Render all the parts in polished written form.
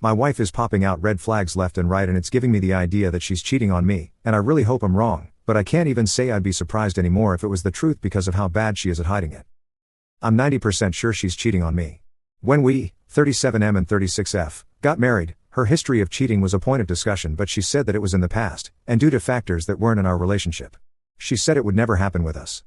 My wife is popping out red flags left and right, and it's giving me the idea that she's cheating on me, and I really hope I'm wrong, but I can't even say I'd be surprised anymore if it was the truth because of how bad she is at hiding it. I'm 90% sure she's cheating on me. When we, 37M and 36F, got married, her history of cheating was a point of discussion, but she said that it was in the past, and due to factors that weren't in our relationship. She said it would never happen with us.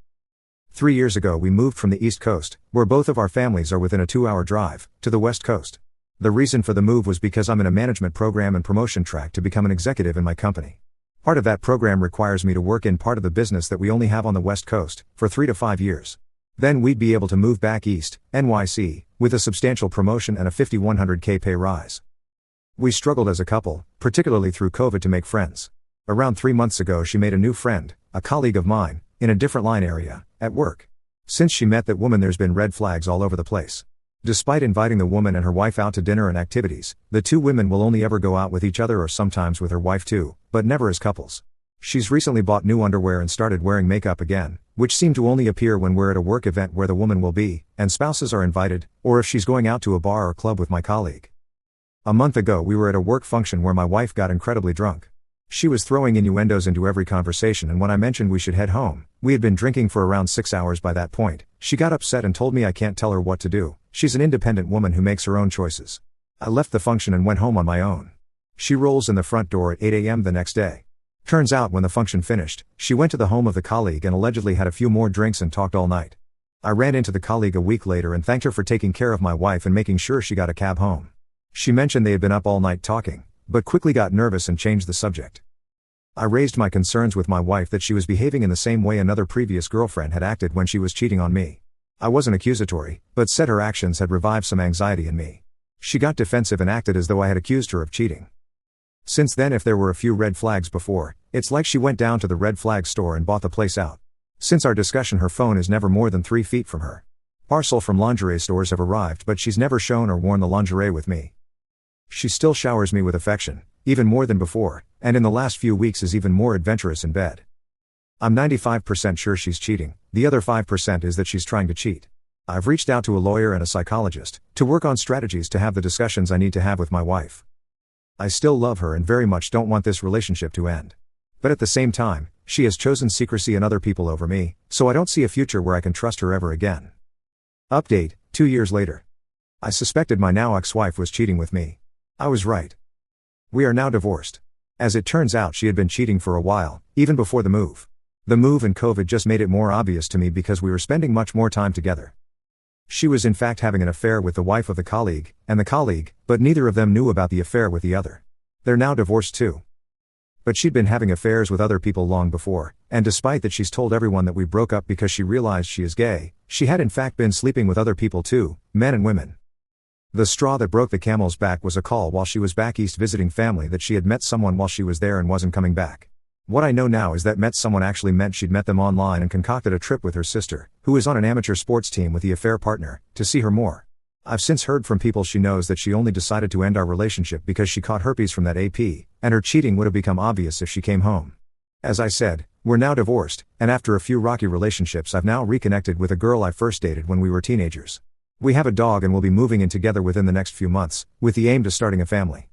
3 years ago we moved from the East Coast, where both of our families are within a 2-hour drive, to the West Coast. The reason for the move was because I'm in a management program and promotion track to become an executive in my company. Part of that program requires me to work in part of the business that we only have on the West Coast, for 3 to 5 years. Then we'd be able to move back east, NYC, with a substantial promotion and a $5,100K pay rise. We struggled as a couple, particularly through COVID, to make friends. Around 3 months ago she made a new friend, a colleague of mine, in a different line area, at work. Since she met that woman there's been red flags all over the place. Despite inviting the woman and her wife out to dinner and activities, the two women will only ever go out with each other or sometimes with her wife too, but never as couples. She's recently bought new underwear and started wearing makeup again, which seem to only appear when we're at a work event where the woman will be, and spouses are invited, or if she's going out to a bar or club with my colleague. A month ago we were at a work function where my wife got incredibly drunk. She was throwing innuendos into every conversation, and when I mentioned we should head home, we had been drinking for around 6 hours by that point, she got upset and told me I can't tell her what to do. She's an independent woman who makes her own choices. I left the function and went home on my own. She rolls in the front door at 8 a.m. the next day. Turns out when the function finished, she went to the home of the colleague and allegedly had a few more drinks and talked all night. I ran into the colleague a week later and thanked her for taking care of my wife and making sure she got a cab home. She mentioned they had been up all night talking, but quickly got nervous and changed the subject. I raised my concerns with my wife that she was behaving in the same way another previous girlfriend had acted when she was cheating on me. I wasn't accusatory, but said her actions had revived some anxiety in me. She got defensive and acted as though I had accused her of cheating. Since then, if there were a few red flags before, it's like she went down to the red flag store and bought the place out. Since our discussion, her phone is never more than 3 feet from her. Parcel from lingerie stores have arrived, but she's never shown or worn the lingerie with me. She still showers me with affection, even more than before, and in the last few weeks is even more adventurous in bed. I'm 95% sure she's cheating, the other 5% is that she's trying to cheat. I've reached out to a lawyer and a psychologist, to work on strategies to have the discussions I need to have with my wife. I still love her and very much don't want this relationship to end. But at the same time, she has chosen secrecy and other people over me, so I don't see a future where I can trust her ever again. Update, 2 years later. I suspected my now ex-wife was cheating with me. I was right. We are now divorced. As it turns out, she had been cheating for a while, even before the move. The move and COVID just made it more obvious to me because we were spending much more time together. She was in fact having an affair with the wife of the colleague, but neither of them knew about the affair with the other. They're now divorced too. But she'd been having affairs with other people long before, and despite that she's told everyone that we broke up because she realized she is gay, she had in fact been sleeping with other people too, men and women. The straw that broke the camel's back was a call while she was back east visiting family that she had met someone while she was there and wasn't coming back. What I know now is that met someone actually meant she'd met them online and concocted a trip with her sister, who is on an amateur sports team with the affair partner, to see her more. I've since heard from people she knows that she only decided to end our relationship because she caught herpes from that AP, and her cheating would have become obvious if she came home. As I said, we're now divorced, and after a few rocky relationships I've now reconnected with a girl I first dated when we were teenagers. We have a dog and will be moving in together within the next few months, with the aim to starting a family.